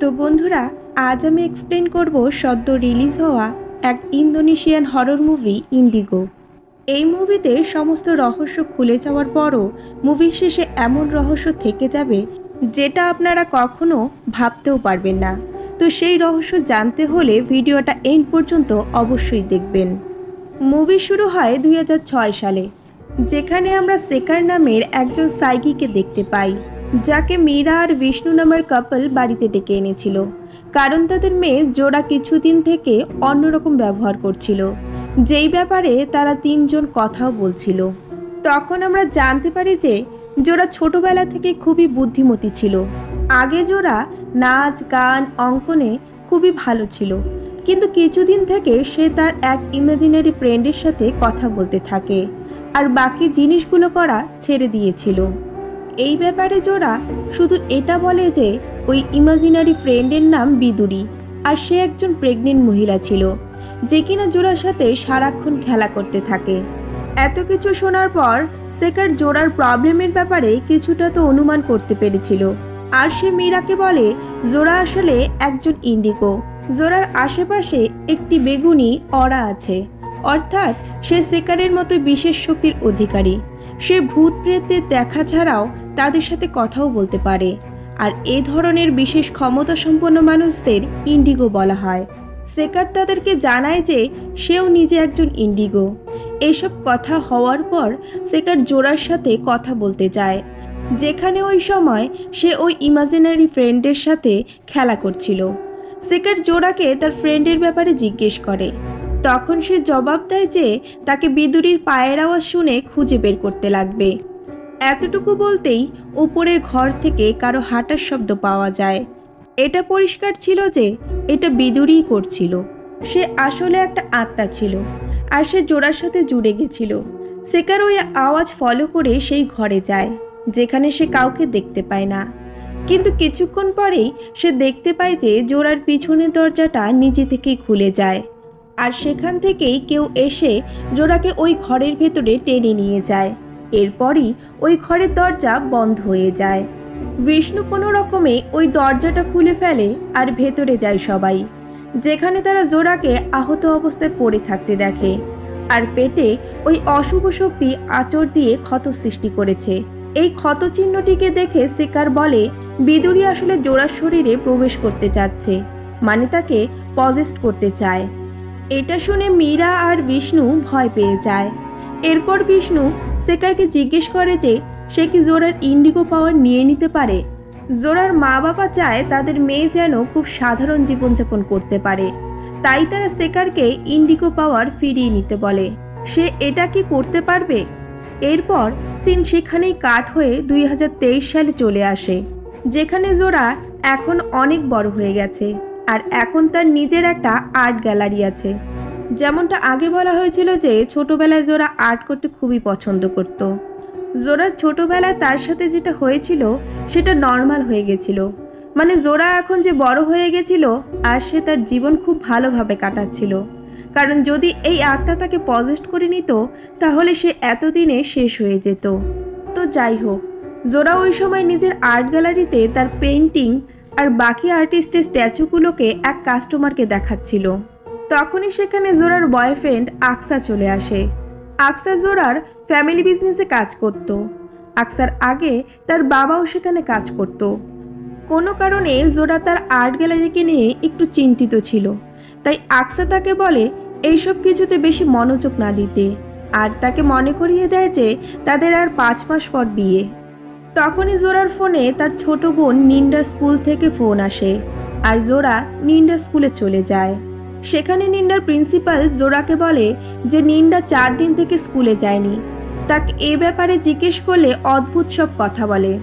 তো বন্ধুরা, আজ আমি এক্সপ্লেন করব সদ্য রিলিজ হওয়া এক ইন্দোনেশিয়ান হরর মুভি ইন্ডিগো। এই মুভিতে সমস্ত রহস্য খুলে যাওয়ার পরও মুভির শেষে এমন রহস্য থেকে যাবে যেটা আপনারা কখনো ভাবতেও পারবেন না। তো সেই রহস্য জানতে হলে ভিডিওটা এন্ড পর্যন্ত অবশ্যই দেখবেন। মুভি শুরু হয় 2006 সালে, যেখানে আমরা সেকার নামের একজন সাইকিকে দেখতে পাই, যাকে মীরা আর বিষ্ণু নামের কাপল বাড়িতে ডেকে এনেছিল, কারণ তাদের মেয়ে জোড়া কিছুদিন থেকে অন্যরকম ব্যবহার করছিল, যেই ব্যাপারে তারা তিনজন কথাও বলছিল। তখন আমরা জানতে পারি যে জোড়া ছোটবেলা থেকে খুবই বুদ্ধিমতী ছিল। আগে জোড়া নাচ গান অঙ্কনে খুবই ভালো ছিল, কিন্তু কিছুদিন থেকে সে তার এক ইমাজিনারি ফ্রেন্ডের সাথে কথা বলতে থাকে আর বাকি জিনিসগুলো করা ছেড়ে দিয়েছিল। এই ব্যাপারে জোড়া শুধু এটা বলে যে ওই ইমাজিনারি ফ্রেন্ডের নাম বিদুরি, আর সে একজন প্রেগনেন্ট মহিলা ছিল, যে কিনা জোড়ার সাথে সারাক্ষণ খেলা করতে থাকে। এত কিছু শোনার পর সেকার জোড়ার প্রবলেমের ব্যাপারে কিছুটা তো অনুমান করতে পেরেছিল, আর সে মীরাকে বলে জোড়া আসলে একজন ইন্ডিগো। জোড়ার আশেপাশে একটি বেগুনি অরা আছে, অর্থাৎ সে সেকারের মতো বিশেষ শক্তির অধিকারী। সে ভূত প্রেতদের দেখা ছাড়াও তাদের সাথে কথাও বলতে পারে, আর এ ধরনের বিশেষ ক্ষমতা সম্পন্ন মানুষদের ইন্ডিগো বলা হয়। সেকার তাদেরকে জানায় যে সেও নিজে একজন ইন্ডিগো। এসব কথা হওয়ার পর সেকার জোড়ার সাথে কথা বলতে যায়, যেখানে ওই সময় সে ওই ইমাজিনারি ফ্রেন্ডের সাথে খেলা করছিল। সেকার জোড়াকে তার ফ্রেন্ডের ব্যাপারে জিজ্ঞেস করে, তখন সে জবাব দেয় যে তাকে বিদুরির পায়ের আওয়াজ শুনে খুঁজে বের করতে লাগবে। এতটুকু বলতেই উপরের ঘর থেকে কারো হাঁটার শব্দ পাওয়া যায়। এটা পরিষ্কার ছিল যে এটা বিদুরিই করছিল। সে আসলে একটা আত্মা ছিল, আর সে জোড়ার সাথে জুড়ে গেছিল। সেকার ওই আওয়াজ ফলো করে সেই ঘরে যায়, যেখানে সে কাউকে দেখতে পায় না। কিন্তু কিছুক্ষণ পরেই সে দেখতে পায় যে জোড়ার পিছনের দরজাটা নিজে থেকেই খুলে যায়, আর সেখান থেকেই কেউ এসে জোড়াকে ওই ঘরের ভেতরে টেনে নিয়ে যায়। এরপরই ওই ঘরের দরজা বন্ধ হয়ে যায়। বিষ্ণু কোনো রকমে ওই দরজাটা খুলে ফেলে আর ভেতরে যায় সবাই, যেখানে তারা জোড়াকে আহত অবস্থায় পড়ে থাকতে দেখে, আর পেটে ওই অশুভ শক্তি আঁচড় দিয়ে ক্ষত সৃষ্টি করেছে। এই ক্ষত চিহ্নটিকে দেখে সেকার বলে বিদুরি আসলে জোড়ার শরীরে প্রবেশ করতে চাচ্ছে, মানে তাকে পজেস্ট করতে চায়। এটা শুনে মীরা আর বিষ্ণু ভয় পেয়ে যায়। এরপর বিষ্ণু সেকারকে জিজ্ঞেস করে যে সে কি জোড়ার ইন্ডিগো পাওয়ার নিয়ে নিতে পারে। জোড়ার মা বাবা চায় তাদের মেয়ে যেন খুব সাধারণ জীবনযাপন করতে পারে, তাই তারা সেকারকে ইন্ডিগো পাওয়ার ফিরিয়ে নিতে বলে। সে এটা কি করতে পারবে? এরপর সিন সেখানেই কাট হয়ে 2023 সালে চলে আসে, যেখানে জোড়া এখন অনেক বড় হয়ে গেছে, আর এখন তার নিজের একটা আর্ট গ্যালারি আছে। যেমনটা আগে বলা হয়েছিল যে ছোটবেলায় জোড়া আর্ট করতে খুবই পছন্দ করত। জোড়ার ছোটবেলায় তার সাথে যেটা হয়েছিল সেটা নর্মাল হয়ে গেছিল, মানে জোড়া এখন যে বড় হয়ে গেছিল আর সে তার জীবন খুব ভালোভাবে কাটাচ্ছিল, কারণ যদি এই আত্মা তাকে পজেস্ট করে নিত তাহলে সে এতদিনে শেষ হয়ে যেত। তো যাই হোক, জোড়া ওই সময় নিজের আর্ট গ্যালারিতে তার পেন্টিং আর বাকি আর্টিস্টের স্ট্যাচুগুলোকে এক কাস্টমারকে দেখাচ্ছিল। তখনই সেখানে জোড়ার বয়ফ্রেন্ড আকসা চলে আসে। আকসা জোড়ার ফ্যামিলি বিজনেসে কাজ করত। আকসার আগে তার বাবাও সেখানে কাজ করত। কোনো কারণে জোড়া তার আর্ট গ্যালারিকে নিয়ে একটু চিন্তিত ছিল, তাই আকসা তাকে বলে এইসব কিছুতে বেশি মনোযোগ না দিতে, আর তাকে মনে করিয়ে দেয় যে তাদের আর 5 মাস পর বিয়ে। তখনই জোড়ার ফোনে তার ছোট বোন নিন্ডার স্কুল থেকে ফোন আসে, আর জোড়া নিন্ডার স্কুলে চলে যায়। সেখানে নিন্ডার প্রিন্সিপাল জোড়াকে বলে যে নিন্ডা 4 দিন থেকে স্কুলে যায়নি। তাকে এ ব্যাপারে জিজ্ঞেস করলে অদ্ভুত সব কথা বলে।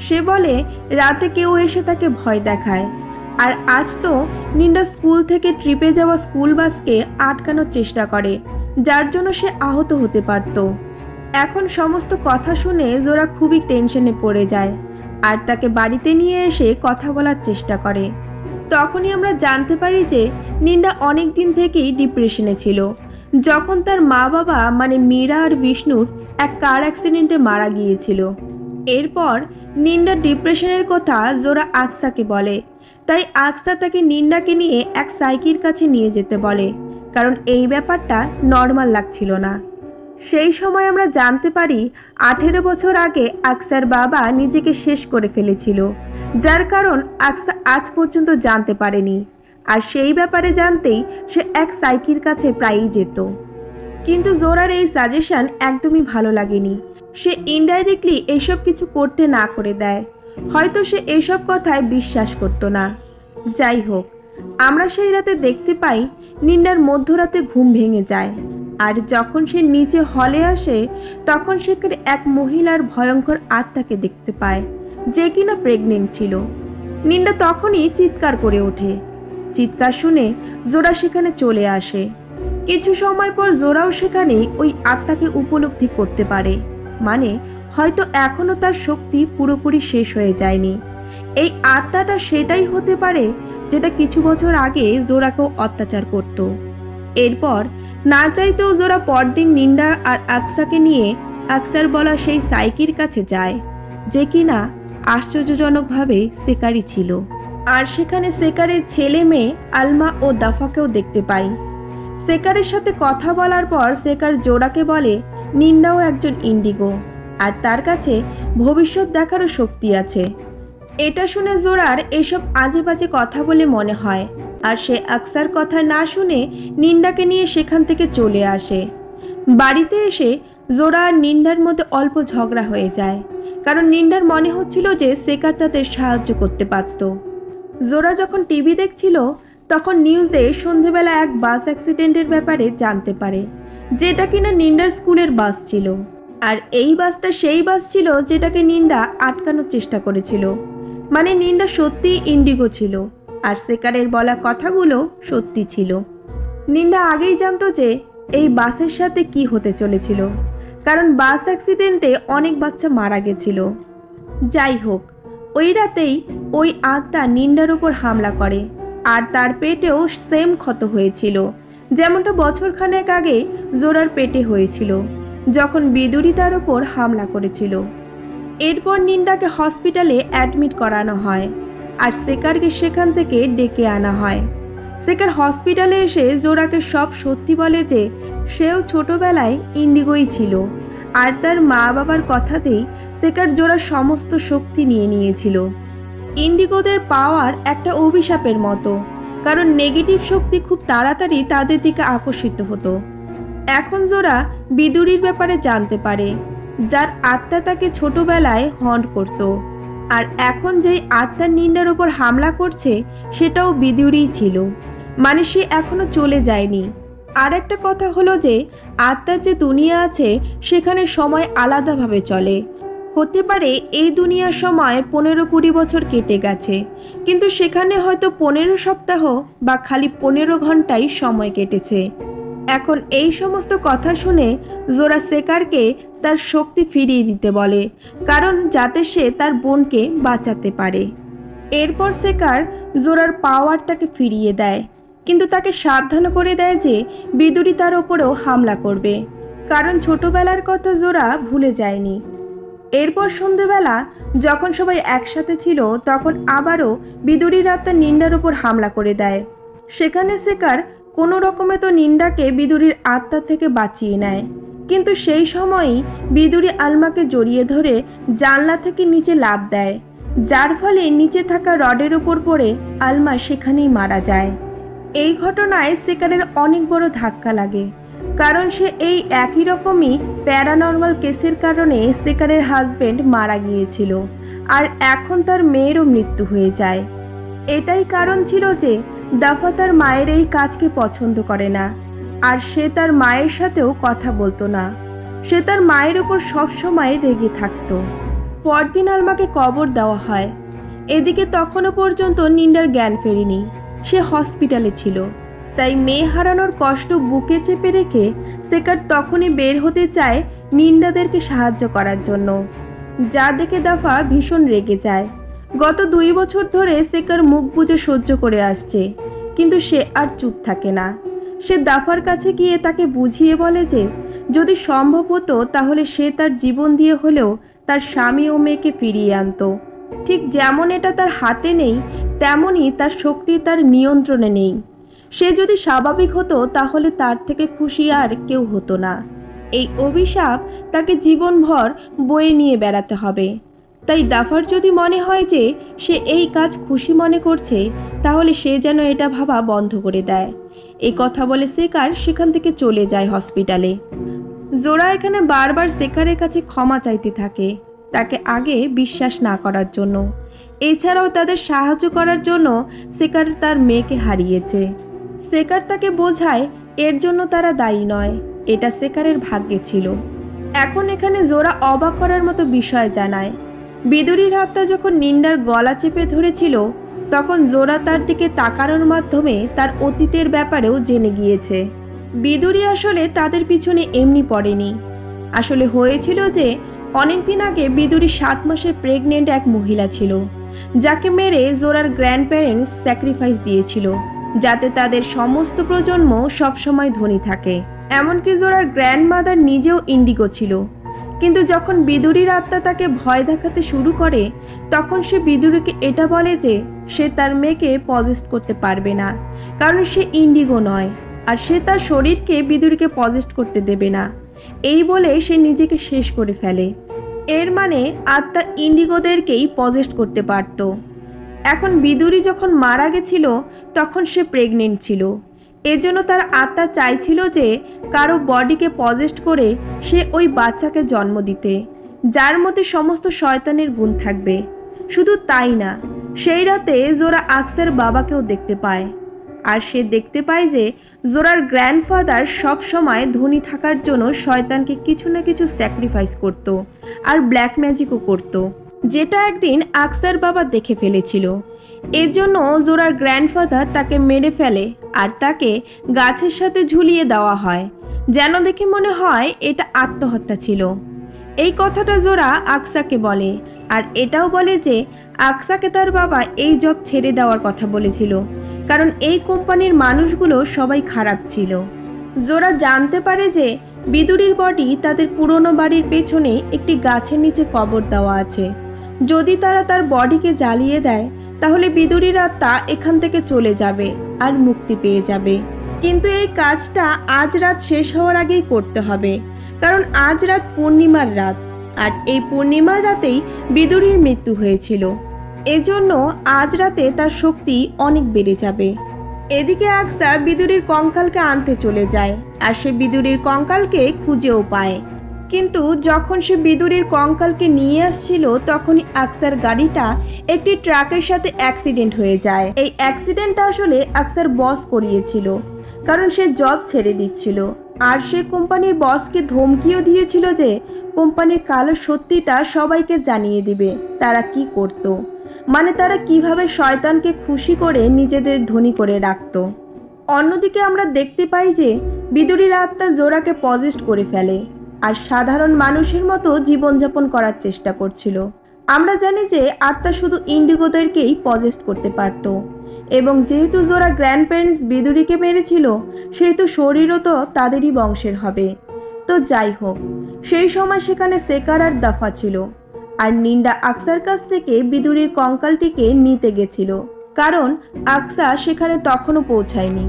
সে বলে রাতে কেউ এসে তাকে ভয় দেখায়, আর আজ তো নিন্ডা স্কুল থেকে ট্রিপে যাওয়া স্কুল বাসকে আটকানোর চেষ্টা করে, যার জন্য সে আহত হতে পারত। এখন সমস্ত কথা শুনে জোড়া খুবই টেনশনে পড়ে যায়, আর তাকে বাড়িতে নিয়ে এসে কথা বলার চেষ্টা করে। তখনই আমরা জানতে পারি যে নিন্ডা অনেক দিন থেকেই ডিপ্রেশনে ছিল, যখন তার মা বাবা মানে মীরা আর বিষ্ণুর এক কার অ্যাক্সিডেন্টে মারা গিয়েছিল। এরপর নিন্ডার ডিপ্রেশনের কথা জোড়া আকসাকে বলে, তাই আকসা তাকে নিন্দাকে নিয়ে এক সাইকির কাছে নিয়ে যেতে বলে, কারণ এই ব্যাপারটা নর্মাল লাগছিল না। সেই সময় আমরা জানতে পারি 18 বছর আগে আকসার বাবা নিজেকে শেষ করে ফেলেছিল, যার কারণ আকসা আজ পর্যন্ত জানতে পারেনি। আর সেই ব্যাপারে জানতেই সে এক সাইকির কাছে প্রায়ই যেত। কিন্তু জোরার এই সাজেশন একদমই ভালো লাগেনি। সে ইনডাইরেক্টলি এইসব কিছু করতে না করে দেয়। হয়তো সে এইসব কথায় বিশ্বাস করতো না। যাই হোক, আমরা সেই রাতে দেখতে পাই নিন্দার মধ্যরাতে ঘুম ভেঙে যায়। আর যখন সে নিচে হলে আসে তখন সেখানে এক মহিলার ভয়ঙ্কর আত্মাকে দেখতে পায়, যে কিনা প্রেগনেন্ট ছিল। নিন্দা তখনই চিৎকার করে ওঠে। চিৎকার শুনে জোরা সেখানে চলে আসে। কিছু সময় পর জোরাও সেখানে ওই আত্মাকে উপলব্ধি করতে পারে, মানে হয়তো এখনো তার শক্তি পুরোপুরি শেষ হয়ে যায়নি। এই আত্মাটা সেটাই হতে পারে যেটা কিছু বছর আগে জোরাকেও অত্যাচার করত। এরপর না চাইতেও জোরা পরদিন নিন্দা আর আকসাকে নিয়ে আকসার বলা সেই সাইকির কাছে যায়, যে কিনা আশ্চর্যজনকভাবে সেকারি ছিল। আর সেখানে সেকারের ছেলে মেয়ে আলমা ও দাফাকেও দেখতে পাই। সেকারের সাথে কথা বলার পর সেকার জোরাকে বলে নিন্দাও একজন ইন্ডিগো, আর তার কাছে ভবিষ্যৎ দেখারও শক্তি আছে। এটা শুনে জোরার এসব আজে বাজে কথা বলে মনে হয়, আর সে আকসার কথা না শুনে নিন্দাকে নিয়ে সেখান থেকে চলে আসে। বাড়িতে এসে জোরা আর নিন্দার মধ্যে অল্প ঝগড়া হয়ে যায়, কারণ নিন্দার মনে হচ্ছিল যে সেকার তাদের সাহায্য করতে পারত। জোরা যখন টিভি দেখছিল তখন নিউজে সন্ধেবেলা এক বাস অ্যাক্সিডেন্টের ব্যাপারে জানতে পারে, যেটা কিনা নিন্দার স্কুলের বাস ছিল। আর এই বাসটা সেই বাস ছিল যেটাকে নিন্দা আটকানোর চেষ্টা করেছিল। মানে নিন্দা সত্যিই ইন্ডিগো ছিল, আর সেকারের বলা কথাগুলো সত্যি ছিল। নিন্দা আগেই জানতো যে এই বাসের সাথে কি হতে চলেছিল, কারণ বাস অ্যাক্সিডেন্টে অনেক বাচ্চা মারা গেছিল। যাই হোক, ওই রাতেই ওই আত্মা নিন্দার উপর হামলা করে, আর তার পেটেও সেম ক্ষত হয়েছিল, যেমনটা বছরখানেক আগে জোরার পেটে হয়েছিল যখন বিদুরি তার উপর হামলা করেছিল। এরপর নিন্দাকে হসপিটালে অ্যাডমিট করানো হয়, আর সেকারকে সেখান থেকে ডেকে আনা হয়। সেকার হসপিটালে এসে জোরাকে সব সত্যি বলে যে সেও ছোটবেলায় ইন্ডিগোই ছিল, আর তার মা বাবার কথাতেই সেকার জোরার সমস্ত শক্তি নিয়ে নিয়েছিল। ইন্ডিগোদের পাওয়ার একটা অভিশাপের মতো, কারণ নেগেটিভ শক্তি খুব তাড়াতাড়ি তাদের দিকে আকর্ষিত হতো। এখন জোরা বিদুরির ব্যাপারে জানতে পারে, যার আত্মা তাকে ছোটবেলায় হন্ট করত, আর এখন যেই আত্মা নিন্দার উপর হামলা করছে সেটাও বিদুরিই ছিল, মানে সে এখনো চলে যায়নি। আর একটা কথা হলো যে আত্মার যে দুনিয়া আছে সেখানে সময় আলাদাভাবে চলে। হতে পারে এই দুনিয়ার সময় 15-20 বছর কেটে গেছে, কিন্তু সেখানে হয়তো 15 সপ্তাহ বা খালি 15 ঘন্টাই সময় কেটেছে। এখন এই সমস্ত কথা শুনে জোরা সেকারকে তার শক্তি ফিরিয়ে দিতে বলে, কারণ যাতে সে তার বোনকে বাঁচাতে পারে। এরপর সেকার জোরার পাওয়ার তাকে ফিরিয়ে দেয়, কিন্তু তাকে সাবধান করে দেয় যে বিদুরি তার ওপরেও হামলা করবে, কারণ ছোটবেলার কথা জোরা ভুলে যায়নি। এরপর সন্ধেবেলা যখন সবাই একসাথে ছিল তখন আবারও বিদুরির আত্মা নিন্দার উপর হামলা করে দেয়। সেখানে সেকার কোনো রকমে তো নিন্দাকে বিদুরির আত্মা থেকে বাঁচিয়ে নেয়, কিন্তু সেই সময়ই বিদুরি আলমাকে জড়িয়ে ধরে জানলা থেকে নিচে লাফ দেয়, যার ফলে নিচে থাকা রডের উপর পড়ে আলমা সেখানেই মারা যায়। এই ঘটনায় সেকারের অনেক বড় ধাক্কা লাগে, কারণ সে এই একই রকমই প্যারানর্মাল কেসের কারণে সেকারের হাজবেন্ড মারা গিয়েছিল, আর এখন তার মেয়েরও মৃত্যু হয়ে যায়। এটাই কারণ ছিল যে দাফা তার মায়ের এই কাজকে পছন্দ করে না, আর সে তার মায়ের সাথেও কথা বলতো না। সে তার মায়ের উপর সবসময় রেগে থাকতো। পরদিন আলমাকে কবর দেওয়া হয়। এদিকে তখনও পর্যন্ত নিন্দার জ্ঞান ফেরেনি, সে হসপিটালে ছিল। তাই মেয়ে হারানোর কষ্ট বুকে চেপে রেখে সেকার তখনই বের হতে চায় নিন্দাদেরকে সাহায্য করার জন্য, যা দেখে দাফা ভীষণ রেগে যায়। গত 2 বছর ধরে সেকার মুখ বুজে সহ্য করে আসছে, কিন্তু সে আর চুপ থাকে না। সে দাফার কাছে গিয়ে তাকে বুঝিয়ে বলে যে যদি সম্ভব হতো তাহলে সে তার জীবন দিয়ে হলেও তার স্বামী ও মেয়েকে ফিরিয়ে আনতো, ঠিক যেমন এটা তার হাতে নেই, তেমনই তার শক্তি তার নিয়ন্ত্রণে নেই। সে যদি স্বাভাবিক হতো তাহলে তার থেকে খুশি আর কেউ হতো না। এই অভিশাপ তাকে জীবনভর বয়ে নিয়ে বেড়াতে হবে। তাই দাফার যদি মনে হয় যে সে এই কাজ খুশি মনে করছে, তাহলে সে যেন এটা ভাবা বন্ধ করে দেয়। এই কথা বলে সেকার সেখান থেকে চলে যায় হসপিটালে। জোরা এখানে বারবার সেকারের কাছে ক্ষমা চাইতে থাকে, তাকে আগে বিশ্বাস না করার জন্য। এছাড়াও তাদের সাহায্য করার জন্য সেকার তার মেয়েকে হারিয়েছে। সেকার তাকে বোঝায় এর জন্য তারা দায়ী নয়, এটা সেকারের ভাগ্যে ছিল। এখন এখানে জোরা অবাক করার মতো বিষয় জানায়, বিদুরীর আত্মা যখন নিন্দার গলা চেপে ধরেছিল, তখন জোরা তার দিকে তাকানোর মাধ্যমে তার অতীতের ব্যাপারেও জেনে গিয়েছে। বিদুরী আসলে তাদের পিছনে এমনি পড়েনি। আসলে হয়েছিল যে অনেকদিন আগে বিদুরী 7 মাসের প্রেগনেন্ট এক মহিলা ছিল, যাকে মেরে জোরার গ্র্যান্ড প্যারেন্টস স্যাক্রিফাইস দিয়েছিল, যাতে তাদের সমস্ত প্রজন্ম সবসময় ধনী থাকে। এমনকি জোরার গ্র্যান্ডমাদার নিজেও ইন্ডিগো ছিল। কিন্তু যখন বিদুরীর আত্মা তাকে ভয় দেখাতে শুরু করে, তখন সে বিদুরীকে এটা বলে যে সে তার মেয়েকে পজেস্ট করতে পারবে না, কারণ সে ইন্ডিগো নয়, আর সে তার শরীরকে বিদুরীকে পজেস্ট করতে দেবে না। এই বলে সে নিজেকে শেষ করে ফেলে। এর মানে আত্মা ইন্ডিগোদেরকেই পজেস্ট করতে পারত। এখন বিদুরী যখন মারা গেছিল, তখন সে প্রেগনেন্ট ছিল। এজন্য তার আত্মা চাইছিল যে কারো বডিকে পজেস্ট করে সে ওই বাচ্চাকে জন্ম দিতে, যার মধ্যে সমস্ত শয়তানের গুণ থাকবে। শুধু তাই না, সেই রাতে জোরা আকসার বাবাকেও দেখতে পায়। আর সে দেখতে পায় যে জোরার গ্র্যান্ডফাদার সব সময় ধনী থাকার জন্য শয়তানকে কিছু না কিছু স্যাক্রিফাইস করত আর ব্ল্যাক ম্যাজিকও করত, যেটা একদিন আকসার বাবা দেখে ফেলেছিল। এর জন্য জোরার গ্র্যান্ডফাদার তাকে মেরে ফেলে আর তাকে গাছের সাথে ঝুলিয়ে দেওয়া হয়, যেন দেখে মনে হয় এটা আত্মহত্যা ছিল। এই কথাটা জোরা আকসাকে বলে, আর এটাও বলে যে আকসাকে তার বাবা এই জব ছেড়ে দেওয়ার কথা বলেছিল, কারণ এই কোম্পানির মানুষগুলো সবাই খারাপ ছিল। জোরা জানতে পারে যে বিদুরীর বডি তাদের পুরনো বাড়ির পেছনে একটি গাছের নিচে কবর দেওয়া আছে। যদি তারা তার বডিকে জ্বালিয়ে দেয়, তাহলে বিদুরীর আত্মা এখান থেকে চলে যাবে আর মুক্তি পেয়ে যাবে। কিন্তু এই কাজটা আজ রাত শেষ হওয়ার আগেই করতে হবে, কারণ আজ রাত পূর্ণিমার রাত, আর এই পূর্ণিমার রাতেই বিদুরীর মৃত্যু হয়েছিল। এজন্য আজ রাতে তার শক্তি অনেক বেড়ে যাবে। এদিকে আকসা বিদুরীর কঙ্কালকে আনতে চলে যায়, আর সে বিদুরীর কঙ্কালকে খুঁজেও পায়। কিন্তু যখন সে বিদুরীর কঙ্কালকে নিয়ে আসছিল, তখনই আকসার গাড়িটা একটি ট্রাকের সাথে অ্যাক্সিডেন্ট হয়ে যায়। এই অ্যাক্সিডেন্টটা আসলে আকসার বস করিয়েছিল, কারণ সে জব ছেড়ে দিচ্ছিল। আর সে কোম্পানির বসকে ধমকিও দিয়েছিল যে কোম্পানির কালো সত্যিটা সবাইকে জানিয়ে দিবে তারা কি করত, মানে তারা কিভাবে শয়তানকে খুশি করে নিজেদের ধনী করে রাখত। অন্যদিকে আমরা দেখতে পাই যে বিদুরীর আত্মা জোরাকে পজেস্ট করে ফেলে আর সাধারণ মানুষের মতো জীবনযাপন করার চেষ্টা করছিল। আমরা জানি যে আত্মা শুধু ইন্ডিগোদেরকেই পজেস্ট করতে পারত, এবং যেহেতু জোরা গ্র্যান্ড প্যারেন্টস বিদুরীকে মেরেছিল, সেহেতু শরীরও তো তাদেরই বংশের হবে। তো যাই হোক, সেই সময় সেখানে সেকার আর দাফা ছিল, আর নিন্ডা আকসার কাছ থেকে বিদুরীর কঙ্কালটিকে নিতে গেছিল, কারণ আকসা সেখানে তখনও পৌঁছায়নি।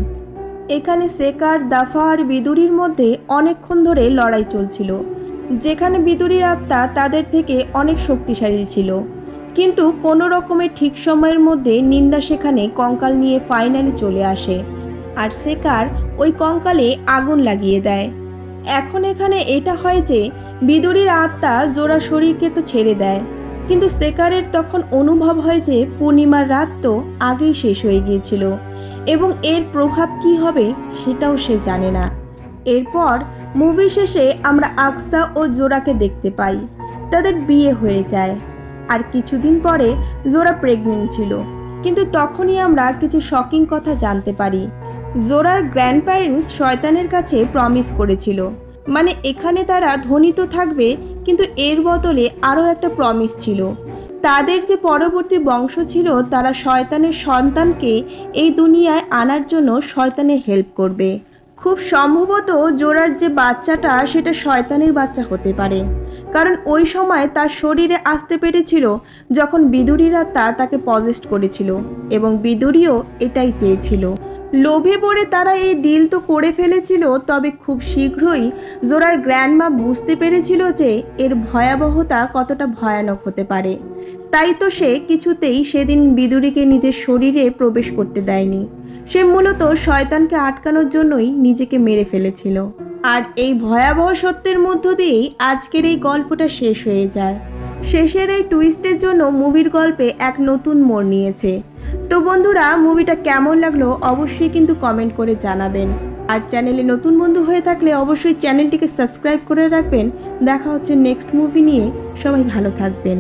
এখানে সেকার, দাফা আর বিদুরীর মধ্যে অনেকক্ষণ ধরে লড়াই চলছিল, যেখানে বিদুরীর আত্মা তাদের থেকে অনেক শক্তিশালী ছিল। কিন্তু কোনো রকমের ঠিক সময়ের মধ্যে নিন্ডা সেখানে কঙ্কাল নিয়ে ফাইনালি চলে আসে, আর সেকার ওই কঙ্কালে আগুন লাগিয়ে দেয়। এখন এখানে এটা হয় যে বিদুরীর আত্মা জোড়া শরীরকে তো ছেড়ে দেয়, কিন্তু সেকারের তখন অনুভব হয় যে পূর্ণিমার রাত তো আগেই শেষ হয়ে গিয়েছিল, এবং এর প্রভাব কি হবে সেটাও সে জানে না। এরপর মুভি শেষে আমরা আকসা ও জোরাকে দেখতে পাই, তাদের বিয়ে হয়ে যায়। আর কিছুদিন পরে জোরা প্রেগনেন্ট ছিল, কিন্তু তখনই আমরা কিছু শকিং কথা জানতে পারি। জোরার গ্র্যান্ড প্যারেন্টস শয়তানের কাছে প্রমিস করেছিল, মানে এখানে তারা ধনী তো থাকবে, কিন্তু এর বদলে আরও একটা প্রমিস ছিল, তাদের যে পরবর্তী বংশ ছিল তারা শয়তানের সন্তানকে এই দুনিয়ায় আনার জন্য শয়তানের হেল্প করবে। খুব সম্ভবত জোরার যে বাচ্চাটা সেটা শয়তানের বাচ্চা হতে পারে, কারণ ওই সময় তার শরীরে আসতে পেরেছিল যখন বিদুরীর আত্মা তাকে পজেস্ট করেছিল, এবং বিদুরীও এটাই চেয়েছিল। লোভে পড়ে তারা এই ডিল তো করে ফেলেছিল, তবে খুব শীঘ্রই জোরার গ্র্যান্ডমা বুঝতে পেরেছিল যে এর ভয়াবহতা কতটা ভয়ানক হতে পারে। তাই তো সে কিছুতেই সেদিন বিদুরীকে নিজের শরীরে প্রবেশ করতে দেয়নি। সে মূলত শয়তানকে আটকানোর জন্যই নিজেকে মেরে ফেলেছিল। আর এই ভয়াবহ সত্যের মধ্য দিয়েই আজকের এই গল্পটা শেষ হয়ে যায়। শেষের এই টুইস্টের জন্য মুভির গল্পে এক নতুন মোড় নিয়েছে। তো বন্ধুরা, মুভিটা কেমন লাগলো অবশ্যই কিন্তু কমেন্ট করে জানাবেন। আর চ্যানেলে নতুন বন্ধু হয়ে থাকলে অবশ্যই চ্যানেলটিকে সাবস্ক্রাইব করে রাখবেন। দেখা হচ্ছে নেক্সট মুভি নিয়ে। সবাই ভালো থাকবেন।